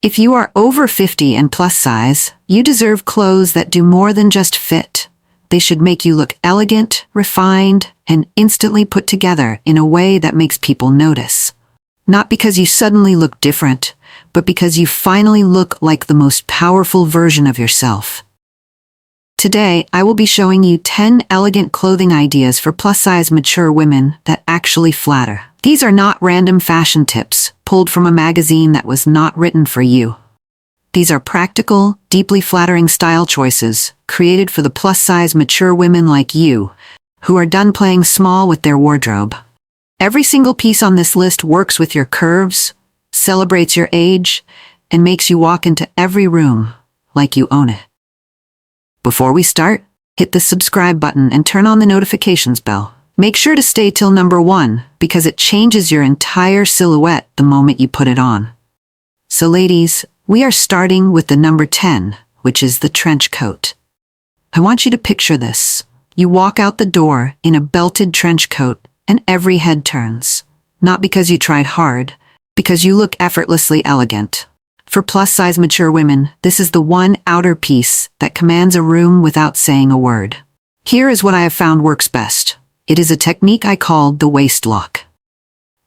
If you are over 50 and plus size, you deserve clothes that do more than just fit. They should make you look elegant, refined, and instantly put together in a way that makes people notice. Not because you suddenly look different, but because you finally look like the most powerful version of yourself. Today, I will be showing you 10 elegant clothing ideas for plus-size mature women that actually flatter. These are not random fashion tips pulled from a magazine that was not written for you. These are practical, deeply flattering style choices created for the plus-size mature women like you, who are done playing small with their wardrobe. Every single piece on this list works with your curves, celebrates your age, and makes you walk into every room like you own it. Before we start, hit the subscribe button and turn on the notifications bell. Make sure to stay till number 1 because it changes your entire silhouette the moment you put it on. So ladies, we are starting with the number 10, which is the trench coat. I want you to picture this. You walk out the door in a belted trench coat and every head turns. Not because you tried hard, because you look effortlessly elegant. For plus-size mature women, this is the one outer piece that commands a room without saying a word. Here is what I have found works best. It is a technique I call the waist lock.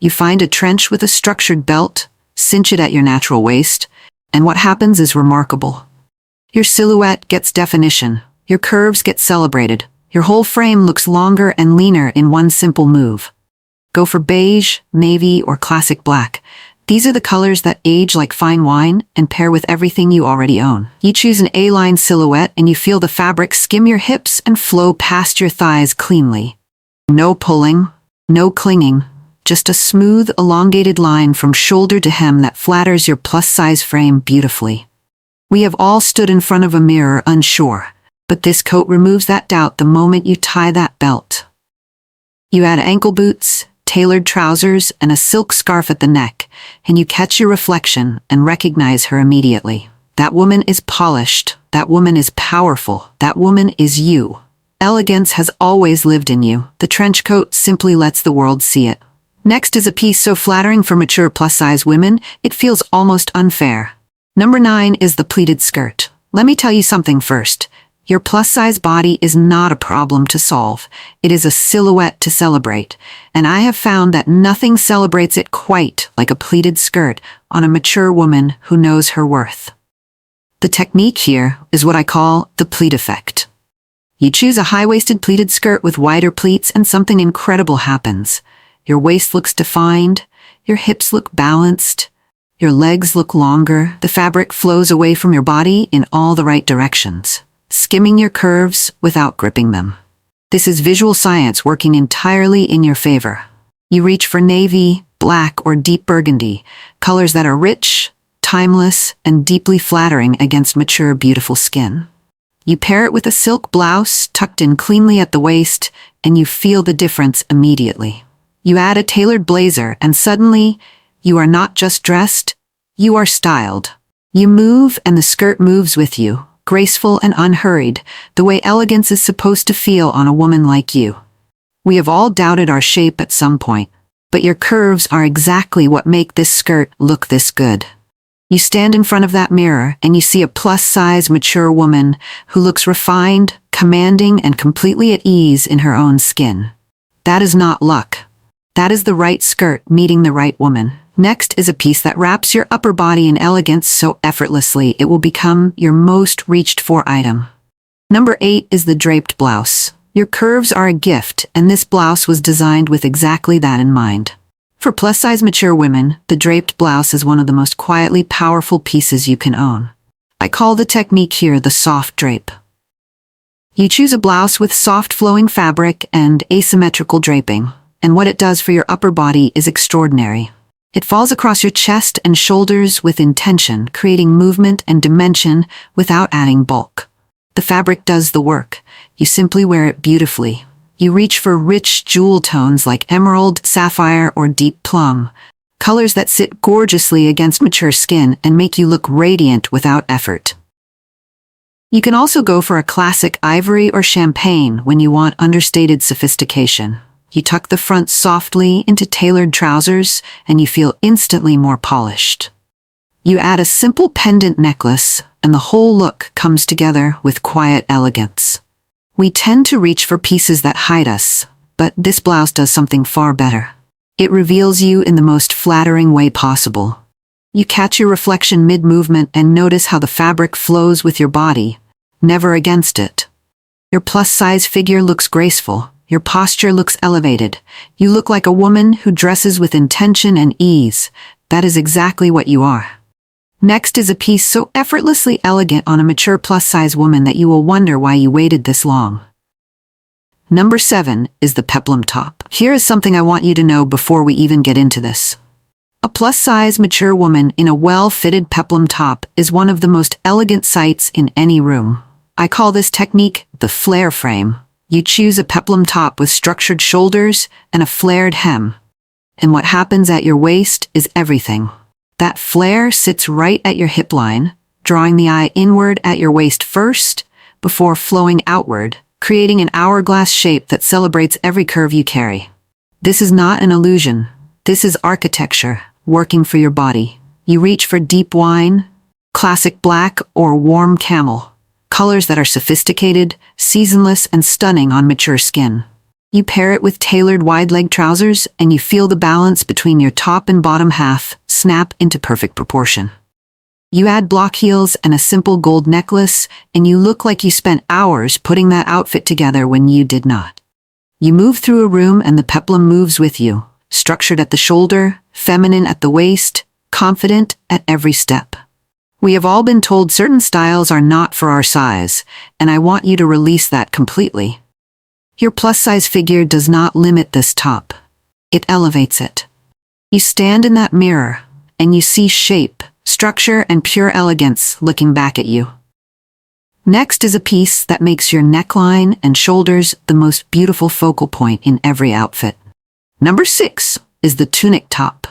You find a trench with a structured belt, cinch it at your natural waist, and what happens is remarkable. Your silhouette gets definition, your curves get celebrated, your whole frame looks longer and leaner in one simple move. Go for beige, navy, or classic black. These are the colors that age like fine wine and pair with everything you already own. You choose an A-line silhouette and you feel the fabric skim your hips and flow past your thighs cleanly. No pulling, no clinging, just a smooth, elongated line from shoulder to hem that flatters your plus-size frame beautifully. We have all stood in front of a mirror unsure, but this coat removes that doubt the moment you tie that belt. You add ankle boots, tailored trousers, and a silk scarf at the neck, and you catch your reflection and recognize her immediately. That woman is polished. That woman is powerful. That woman is you. Elegance has always lived in you. The trench coat simply lets the world see it. Next is a piece so flattering for mature plus-size women, it feels almost unfair. Number 9 is the pleated skirt. Let me tell you something first. Your plus-size body is not a problem to solve. It is a silhouette to celebrate. And I have found that nothing celebrates it quite like a pleated skirt on a mature woman who knows her worth. The technique here is what I call the pleat effect. You choose a high-waisted pleated skirt with wider pleats and something incredible happens. Your waist looks defined, your hips look balanced, your legs look longer, the fabric flows away from your body in all the right directions, skimming your curves without gripping them. This is visual science working entirely in your favor. You reach for navy, black, or deep burgundy, colors that are rich, timeless, and deeply flattering against mature, beautiful skin. You pair it with a silk blouse tucked in cleanly at the waist, and you feel the difference immediately. You add a tailored blazer, and suddenly, you are not just dressed, you are styled. You move, and the skirt moves with you, graceful and unhurried, the way elegance is supposed to feel on a woman like you. We have all doubted our shape at some point, but your curves are exactly what make this skirt look this good. You stand in front of that mirror and you see a plus-size mature woman who looks refined, commanding, and completely at ease in her own skin. That is not luck. That is the right skirt meeting the right woman. Next is a piece that wraps your upper body in elegance so effortlessly it will become your most reached-for item. Number 8 is the draped blouse. Your curves are a gift, and this blouse was designed with exactly that in mind. For plus-size mature women, the draped blouse is one of the most quietly powerful pieces you can own. I call the technique here the soft drape. You choose a blouse with soft flowing fabric and asymmetrical draping, and what it does for your upper body is extraordinary. It falls across your chest and shoulders with intention, creating movement and dimension without adding bulk. The fabric does the work. You simply wear it beautifully. You reach for rich jewel tones like emerald, sapphire, or deep plum, colors that sit gorgeously against mature skin and make you look radiant without effort. You can also go for a classic ivory or champagne when you want understated sophistication. You tuck the front softly into tailored trousers and you feel instantly more polished. You add a simple pendant necklace, and the whole look comes together with quiet elegance. We tend to reach for pieces that hide us, but this blouse does something far better. It reveals you in the most flattering way possible. You catch your reflection mid-movement and notice how the fabric flows with your body, never against it. Your plus-size figure looks graceful. Your posture looks elevated. You look like a woman who dresses with intention and ease. That is exactly what you are. Next is a piece so effortlessly elegant on a mature plus-size woman that you will wonder why you waited this long. Number 7 is the Peplum top. Here is something I want you to know before we even get into this. A plus-size mature woman in a well-fitted Peplum top is one of the most elegant sights in any room. I call this technique the flare frame. You choose a Peplum top with structured shoulders and a flared hem. And what happens at your waist is everything. That flare sits right at your hip line, drawing the eye inward at your waist first, before flowing outward, creating an hourglass shape that celebrates every curve you carry. This is not an illusion. This is architecture, working for your body. You reach for deep wine, classic black, or warm camel, colors that are sophisticated, seasonless, and stunning on mature skin. You pair it with tailored wide-leg trousers, and you feel the balance between your top and bottom half snap into perfect proportion. You add block heels and a simple gold necklace, and you look like you spent hours putting that outfit together when you did not. You move through a room and the peplum moves with you, structured at the shoulder, feminine at the waist, confident at every step. We have all been told certain styles are not for our size, and I want you to release that completely. Your plus-size figure does not limit this top. It elevates it. You stand in that mirror, and you see shape, structure, and pure elegance looking back at you. Next is a piece that makes your neckline and shoulders the most beautiful focal point in every outfit. Number 6 is the tunic top.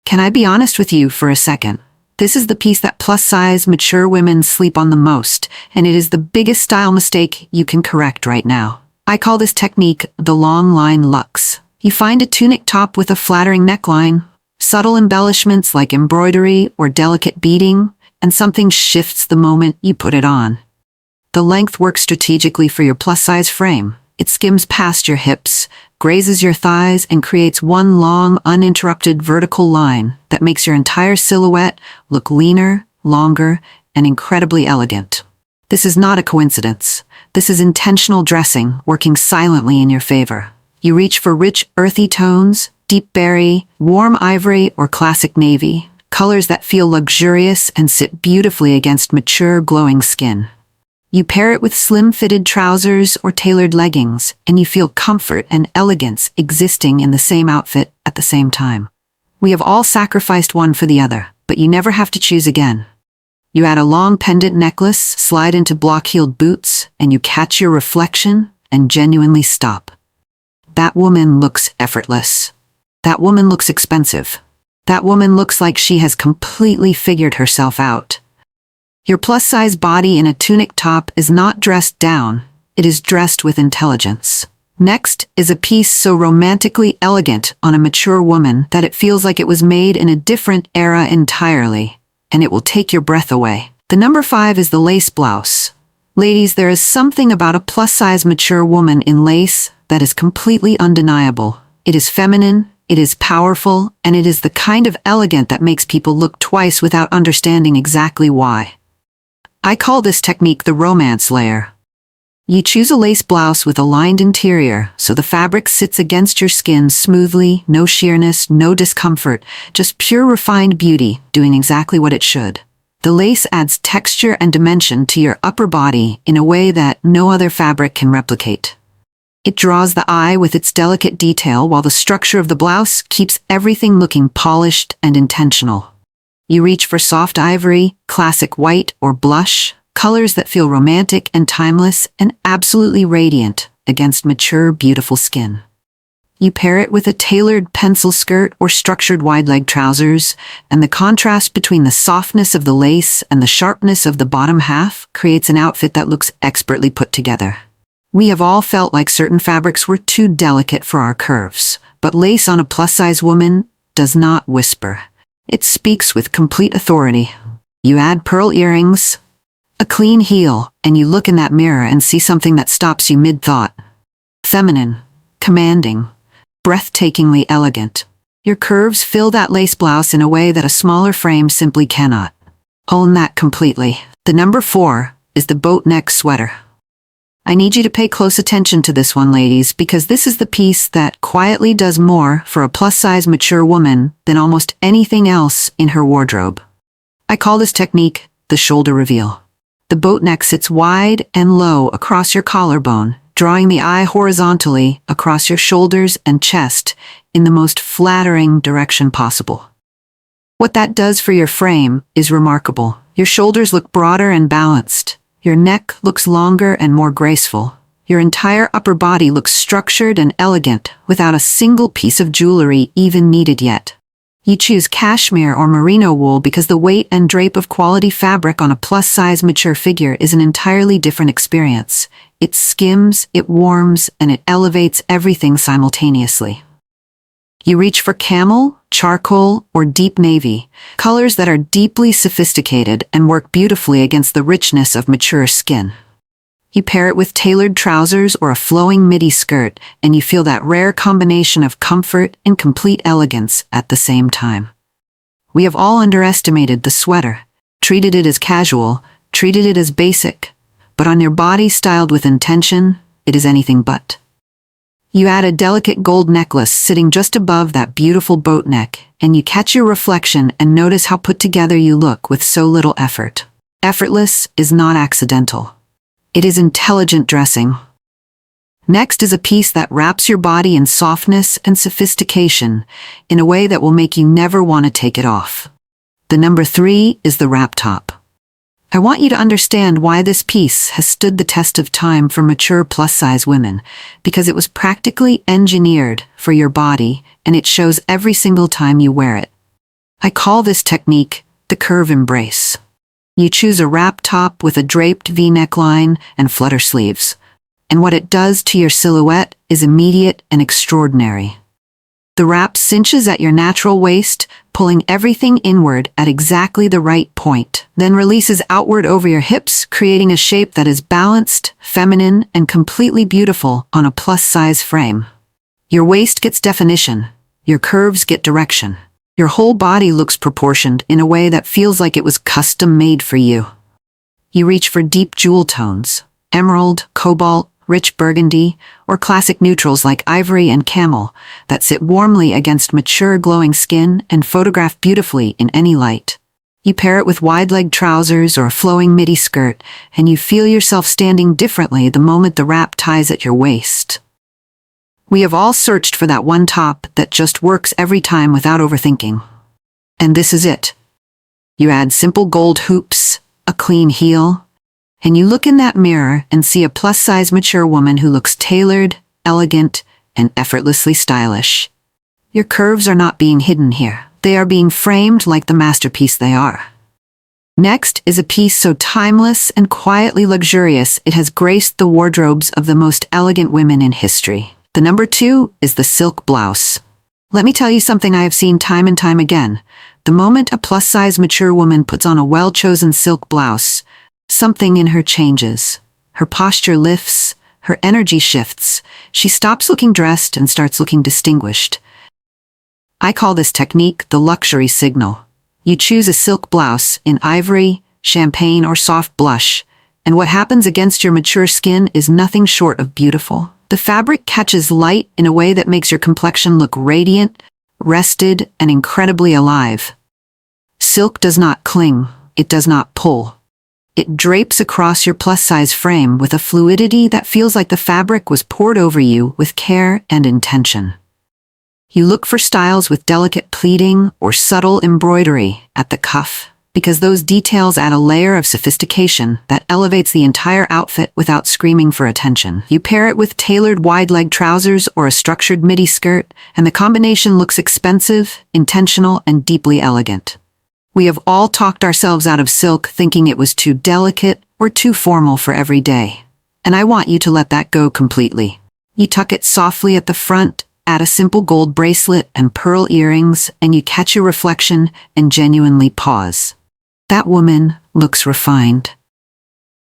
Can I be honest with you for a second? This is the piece that plus-size, mature women sleep on the most, and it is the biggest style mistake you can correct right now. I call this technique the long line luxe. You find a tunic top with a flattering neckline, subtle embellishments like embroidery or delicate beading, and something shifts the moment you put it on. The length works strategically for your plus-size frame. It skims past your hips, grazes your thighs, and creates one long, uninterrupted vertical line that makes your entire silhouette look leaner, longer, and incredibly elegant. This is not a coincidence. This is intentional dressing working silently in your favor. You reach for rich, earthy tones, deep berry, warm ivory, or classic navy, colors that feel luxurious and sit beautifully against mature, glowing skin. You pair it with slim-fitted trousers or tailored leggings, and you feel comfort and elegance existing in the same outfit at the same time. We have all sacrificed one for the other, but you never have to choose again. You add a long pendant necklace, slide into block-heeled boots, and you catch your reflection and genuinely stop. That woman looks effortless. That woman looks expensive. That woman looks like she has completely figured herself out. Your plus-size body in a tunic top is not dressed down, it is dressed with intelligence. Next is a piece so romantically elegant on a mature woman that it feels like it was made in a different era entirely, and it will take your breath away. The number 5 is the lace blouse. Ladies, there is something about a plus-size mature woman in lace that is completely undeniable. It is feminine, it is powerful, and it is the kind of elegant that makes people look twice without understanding exactly why. I call this technique the romance layer. You choose a lace blouse with a lined interior, so the fabric sits against your skin smoothly, no sheerness, no discomfort, just pure refined beauty, doing exactly what it should. The lace adds texture and dimension to your upper body in a way that no other fabric can replicate. It draws the eye with its delicate detail, while the structure of the blouse keeps everything looking polished and intentional. You reach for soft ivory, classic white, or blush, colors that feel romantic and timeless and absolutely radiant against mature, beautiful skin. You pair it with a tailored pencil skirt or structured wide-leg trousers, and the contrast between the softness of the lace and the sharpness of the bottom half creates an outfit that looks expertly put together. We have all felt like certain fabrics were too delicate for our curves, but lace on a plus-size woman does not whisper. It speaks with complete authority. You add pearl earrings, a clean heel, and you look in that mirror and see something that stops you mid-thought. Feminine, commanding, breathtakingly elegant. Your curves fill that lace blouse in a way that a smaller frame simply cannot. Own that completely. The number 4 is the boat neck sweater. I need you to pay close attention to this one, ladies, because this is the piece that quietly does more for a plus-size mature woman than almost anything else in her wardrobe. I call this technique the shoulder reveal. The boat neck sits wide and low across your collarbone, drawing the eye horizontally across your shoulders and chest in the most flattering direction possible. What that does for your frame is remarkable. Your shoulders look broader and balanced. Your neck looks longer and more graceful. Your entire upper body looks structured and elegant without a single piece of jewelry even needed yet. You choose cashmere or merino wool because the weight and drape of quality fabric on a plus-size mature figure is an entirely different experience. It skims, it warms, and it elevates everything simultaneously. You reach for camel, charcoal, or deep navy, colors that are deeply sophisticated and work beautifully against the richness of mature skin. You pair it with tailored trousers or a flowing midi skirt, and you feel that rare combination of comfort and complete elegance at the same time. We have all underestimated the sweater, treated it as casual, treated it as basic, but on your body styled with intention, it is anything but. You add a delicate gold necklace sitting just above that beautiful boat neck, and you catch your reflection and notice how put together you look with so little effort. Effortless is not accidental. It is intelligent dressing. Next is a piece that wraps your body in softness and sophistication in a way that will make you never want to take it off. The number 3 is the wrap top. I want you to understand why this piece has stood the test of time for mature plus-size women, because it was practically engineered for your body, and it shows every single time you wear it. I call this technique the curve embrace. You choose a wrap top with a draped V neckline and flutter sleeves, and what it does to your silhouette is immediate and extraordinary. The wrap cinches at your natural waist, pulling everything inward at exactly the right point, then releases outward over your hips, creating a shape that is balanced, feminine, and completely beautiful on a plus-size frame. Your waist gets definition, your curves get direction. Your whole body looks proportioned in a way that feels like it was custom-made for you. You reach for deep jewel tones, emerald, cobalt, rich burgundy, or classic neutrals like ivory and camel that sit warmly against mature glowing skin and photograph beautifully in any light. You pair it with wide-legged trousers or a flowing midi skirt, and you feel yourself standing differently the moment the wrap ties at your waist. We have all searched for that one top that just works every time without overthinking. And this is it. You add simple gold hoops, a clean heel, and you look in that mirror and see a plus-size mature woman who looks tailored, elegant, and effortlessly stylish. Your curves are not being hidden here. They are being framed like the masterpiece they are. Next is a piece so timeless and quietly luxurious it has graced the wardrobes of the most elegant women in history. The number 2 is the silk blouse. Let me tell you something I have seen time and time again. The moment a plus-size mature woman puts on a well-chosen silk blouse, something in her changes. Her posture lifts, her energy shifts. She stops looking dressed and starts looking distinguished. I call this technique the luxury signal. You choose a silk blouse in ivory, champagne, or soft blush, and what happens against your mature skin is nothing short of beautiful. The fabric catches light in a way that makes your complexion look radiant, rested, and incredibly alive. Silk does not cling, it does not pull. It drapes across your plus-size frame with a fluidity that feels like the fabric was poured over you with care and intention. You look for styles with delicate pleating or subtle embroidery at the cuff, because those details add a layer of sophistication that elevates the entire outfit without screaming for attention. You pair it with tailored wide-leg trousers or a structured midi skirt, and the combination looks expensive, intentional, and deeply elegant. We have all talked ourselves out of silk thinking it was too delicate or too formal for every day. And I want you to let that go completely. You tuck it softly at the front, Add a simple gold bracelet and pearl earrings, and you catch your reflection and genuinely pause. That woman looks refined.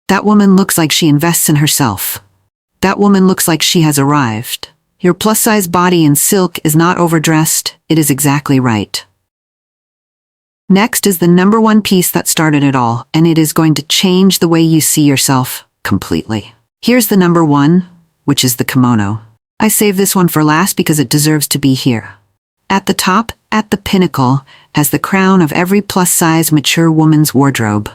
That woman looks like she invests in herself. That woman looks like she has arrived. Your plus-size body in silk is not overdressed, it is exactly right. Next is the number one piece that started it all, and it is going to change the way you see yourself completely. Here's the number one, which is the kimono. I saved this one for last because it deserves to be here. At the top, at the pinnacle, as the crown of every plus-size mature woman's wardrobe.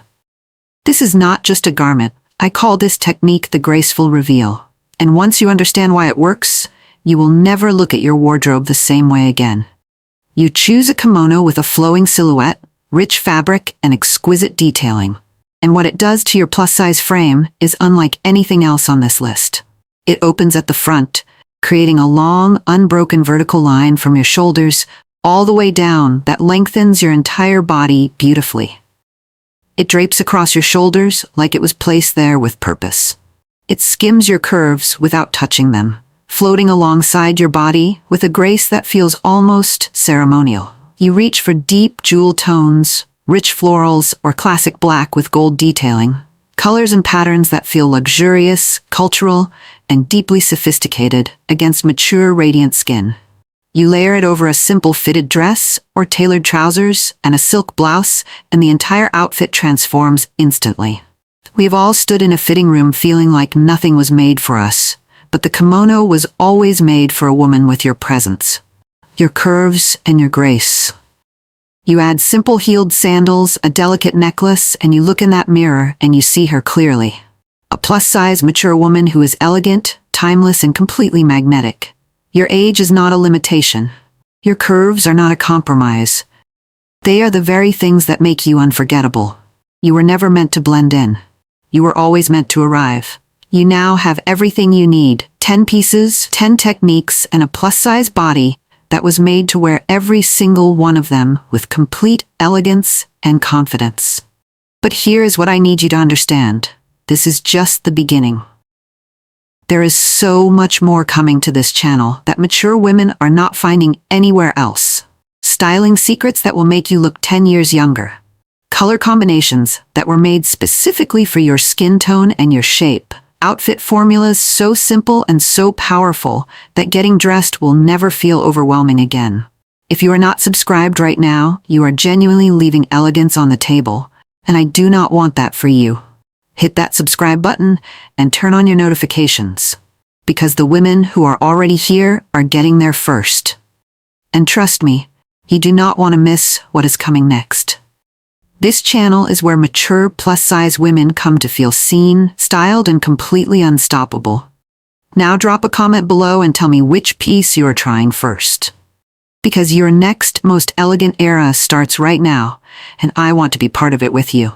This is not just a garment. I call this technique the graceful reveal. And once you understand why it works, you will never look at your wardrobe the same way again. You choose a kimono with a flowing silhouette, rich fabric, and exquisite detailing. And what it does to your plus-size frame is unlike anything else on this list. It opens at the front, creating a long, unbroken vertical line from your shoulders all the way down that lengthens your entire body beautifully. It drapes across your shoulders like it was placed there with purpose. It skims your curves without touching them, floating alongside your body with a grace that feels almost ceremonial. You reach for deep jewel tones, rich florals, or classic black with gold detailing, colors and patterns that feel luxurious, cultural, and deeply sophisticated against mature, radiant skin. You layer it over a simple fitted dress or tailored trousers and a silk blouse, and the entire outfit transforms instantly. We've all stood in a fitting room feeling like nothing was made for us, but the kimono was always made for a woman with your presence, your curves, and your grace. You add simple heeled sandals, a delicate necklace, and you look in that mirror and you see her clearly. A plus-size, mature woman who is elegant, timeless, and completely magnetic. Your age is not a limitation. Your curves are not a compromise. They are the very things that make you unforgettable. You were never meant to blend in. You were always meant to arrive. You now have everything you need, 10 pieces, 10 techniques, and a plus-size body that was made to wear every single one of them with complete elegance and confidence. But here is what I need you to understand. This is just the beginning. There is so much more coming to this channel that mature women are not finding anywhere else. Styling secrets that will make you look 10 years younger. Color combinations that were made specifically for your skin tone and your shape. Outfit formulas so simple and so powerful that getting dressed will never feel overwhelming again. If you are not subscribed right now, you are genuinely leaving elegance on the table, and I do not want that for you. Hit that subscribe button and turn on your notifications, because the women who are already here are getting there first. And trust me, you do not want to miss what is coming next. This channel is where mature plus-size women come to feel seen, styled, and completely unstoppable. Now drop a comment below and tell me which piece you are trying first. Because your next most elegant era starts right now, and I want to be part of it with you.